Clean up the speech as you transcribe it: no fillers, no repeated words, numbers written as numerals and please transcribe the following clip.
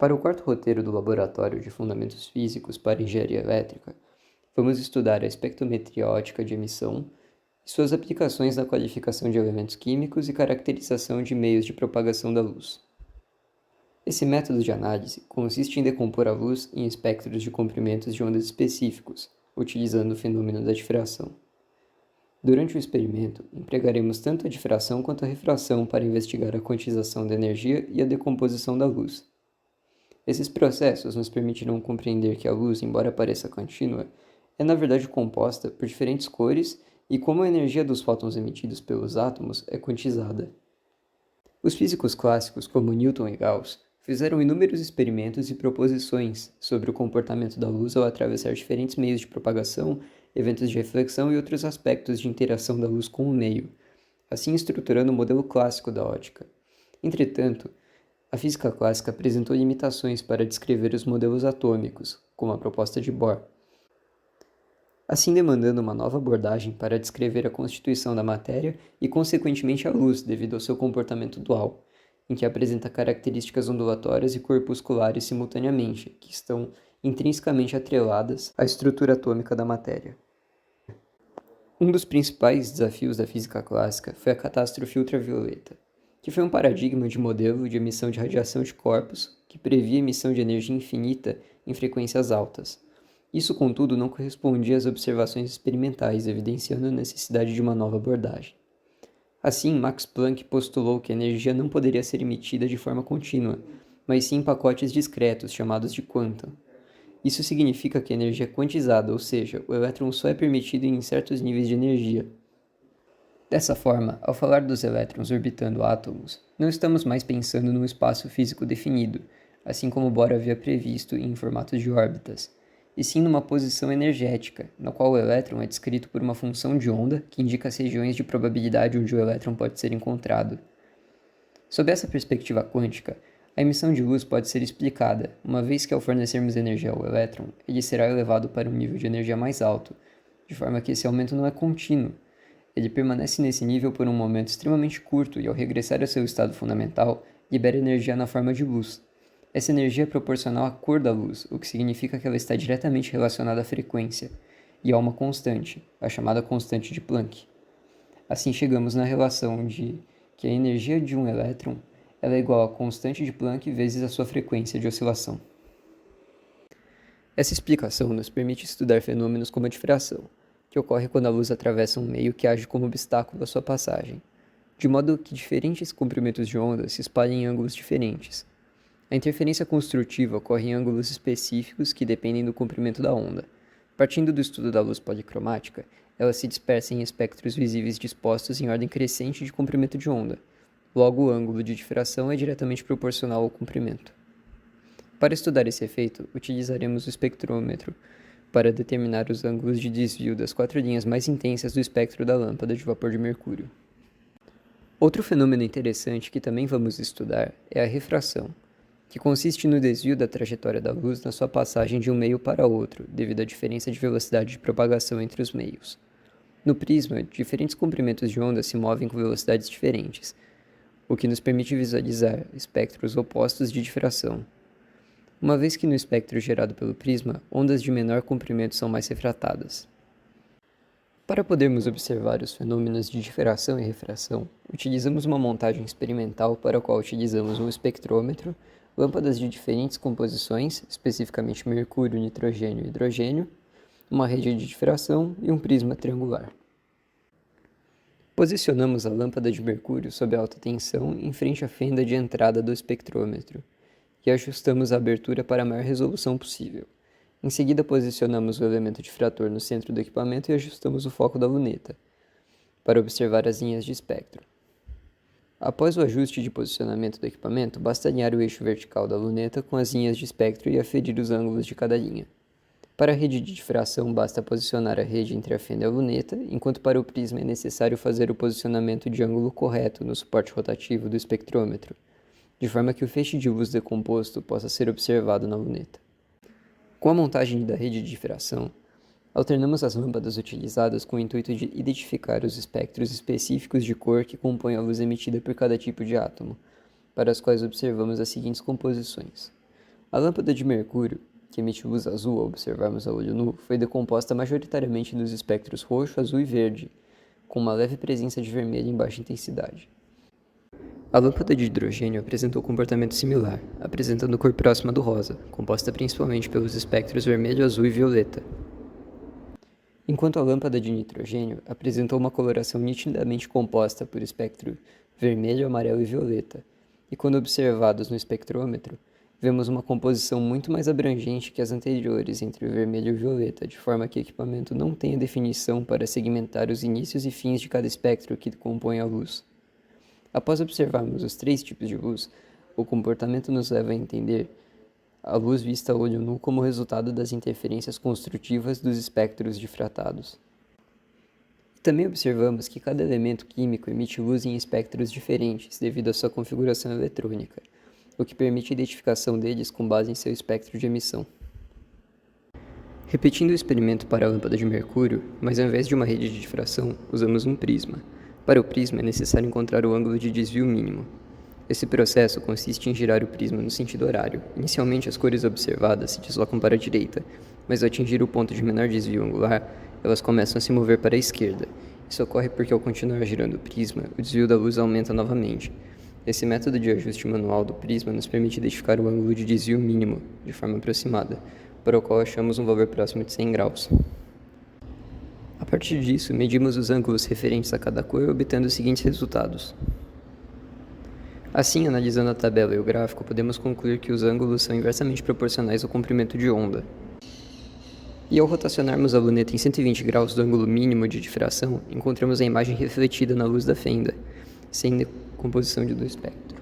Para o quarto roteiro do Laboratório de Fundamentos Físicos para Engenharia Elétrica, vamos estudar a espectrometria óptica de emissão e suas aplicações na qualificação de elementos químicos e caracterização de meios de propagação da luz. Esse método de análise consiste em decompor a luz em espectros de comprimentos de ondas específicos, utilizando o fenômeno da difração. Durante o experimento, empregaremos tanto a difração quanto a refração para investigar a quantização da energia e a decomposição da luz. Esses processos nos permitirão compreender que a luz, embora pareça contínua, é na verdade composta por diferentes cores e como a energia dos fótons emitidos pelos átomos é quantizada. Os físicos clássicos, como Newton e Gauss, fizeram inúmeros experimentos e proposições sobre o comportamento da luz ao atravessar diferentes meios de propagação, eventos de reflexão e outros aspectos de interação da luz com o meio, assim estruturando o modelo clássico da ótica. Entretanto, a física clássica apresentou limitações para descrever os modelos atômicos, como a proposta de Bohr, assim demandando uma nova abordagem para descrever a constituição da matéria e, consequentemente, a luz, devido ao seu comportamento dual, em que apresenta características ondulatórias e corpusculares simultaneamente, que estão intrinsecamente atreladas à estrutura atômica da matéria. Um dos principais desafios da física clássica foi a catástrofe ultravioleta, que foi um paradigma de modelo de emissão de radiação de corpos que previa emissão de energia infinita em frequências altas. Isso, contudo, não correspondia às observações experimentais, evidenciando a necessidade de uma nova abordagem. Assim, Max Planck postulou que a energia não poderia ser emitida de forma contínua, mas sim em pacotes discretos, chamados de quantum. Isso significa que a energia é quantizada, ou seja, o elétron só é permitido em certos níveis de energia. Dessa forma, ao falar dos elétrons orbitando átomos, não estamos mais pensando num espaço físico definido, assim como Bohr havia previsto em formato de órbitas, e sim numa posição energética, na qual o elétron é descrito por uma função de onda que indica as regiões de probabilidade onde o elétron pode ser encontrado. Sob essa perspectiva quântica, a emissão de luz pode ser explicada, uma vez que ao fornecermos energia ao elétron, ele será elevado para um nível de energia mais alto, de forma que esse aumento não é contínuo. Ele permanece nesse nível por um momento extremamente curto e, ao regressar ao seu estado fundamental, libera energia na forma de luz. Essa energia é proporcional à cor da luz, o que significa que ela está diretamente relacionada à frequência, e a uma constante, a chamada constante de Planck. Assim chegamos na relação de que a energia de um elétron ela é igual à constante de Planck vezes a sua frequência de oscilação. Essa explicação nos permite estudar fenômenos como a difração, que ocorre quando a luz atravessa um meio que age como obstáculo à sua passagem, de modo que diferentes comprimentos de onda se espalhem em ângulos diferentes. A interferência construtiva ocorre em ângulos específicos que dependem do comprimento da onda. Partindo do estudo da luz policromática, ela se dispersa em espectros visíveis dispostos em ordem crescente de comprimento de onda. Logo, o ângulo de difração é diretamente proporcional ao comprimento. Para estudar esse efeito, utilizaremos o espectrômetro para determinar os ângulos de desvio das 4 linhas mais intensas do espectro da lâmpada de vapor de mercúrio. Outro fenômeno interessante que também vamos estudar é a refração, que consiste no desvio da trajetória da luz na sua passagem de um meio para outro, devido à diferença de velocidade de propagação entre os meios. No prisma, diferentes comprimentos de onda se movem com velocidades diferentes, o que nos permite visualizar espectros opostos de difração. Uma vez que no espectro gerado pelo prisma, ondas de menor comprimento são mais refratadas. Para podermos observar os fenômenos de difração e refração, utilizamos uma montagem experimental para a qual utilizamos um espectrômetro, lâmpadas de diferentes composições, especificamente mercúrio, nitrogênio e hidrogênio, uma rede de difração e um prisma triangular. Posicionamos a lâmpada de mercúrio sob alta tensão em frente à fenda de entrada do espectrômetro e ajustamos a abertura para a maior resolução possível. Em seguida, posicionamos o elemento difrator no centro do equipamento e ajustamos o foco da luneta, para observar as linhas de espectro. Após o ajuste de posicionamento do equipamento, basta alinhar o eixo vertical da luneta com as linhas de espectro e aferir os ângulos de cada linha. Para a rede de difração, basta posicionar a rede entre a fenda e a luneta, enquanto para o prisma é necessário fazer o posicionamento de ângulo correto no suporte rotativo do espectrômetro, de forma que o feixe de luz decomposto possa ser observado na luneta. Com a montagem da rede de difração, alternamos as lâmpadas utilizadas com o intuito de identificar os espectros específicos de cor que compõem a luz emitida por cada tipo de átomo, para as quais observamos as seguintes composições: A lâmpada de mercúrio, que emite luz azul ao observarmos a olho nu, foi decomposta majoritariamente nos espectros roxo, azul e verde, com uma leve presença de vermelho em baixa intensidade. A lâmpada de hidrogênio apresentou comportamento similar, apresentando cor próxima do rosa, composta principalmente pelos espectros vermelho, azul e violeta. Enquanto a lâmpada de nitrogênio apresentou uma coloração nitidamente composta por espectro vermelho, amarelo e violeta, e quando observados no espectrômetro, vemos uma composição muito mais abrangente que as anteriores entre o vermelho e o violeta, de forma que o equipamento não tenha definição para segmentar os inícios e fins de cada espectro que compõe a luz. Após observarmos os 3 tipos de luz, o comportamento nos leva a entender a luz vista a olho nu como resultado das interferências construtivas dos espectros difratados. Também observamos que cada elemento químico emite luz em espectros diferentes devido à sua configuração eletrônica, o que permite a identificação deles com base em seu espectro de emissão. Repetindo o experimento para a lâmpada de mercúrio, mas ao invés de uma rede de difração, usamos um prisma. Para o prisma é necessário encontrar o ângulo de desvio mínimo. Esse processo consiste em girar o prisma no sentido horário. Inicialmente, as cores observadas se deslocam para a direita, mas ao atingir o ponto de menor desvio angular, elas começam a se mover para a esquerda. Isso ocorre porque, ao continuar girando o prisma, o desvio da luz aumenta novamente. Esse método de ajuste manual do prisma nos permite identificar o ângulo de desvio mínimo, de forma aproximada, para o qual achamos um valor próximo de 100 graus. A partir disso, medimos os ângulos referentes a cada cor, obtendo os seguintes resultados. Assim, analisando a tabela e o gráfico, podemos concluir que os ângulos são inversamente proporcionais ao comprimento de onda. E ao rotacionarmos a luneta em 120 graus do ângulo mínimo de difração, encontramos a imagem refletida na luz da fenda, sem decomposição do espectro.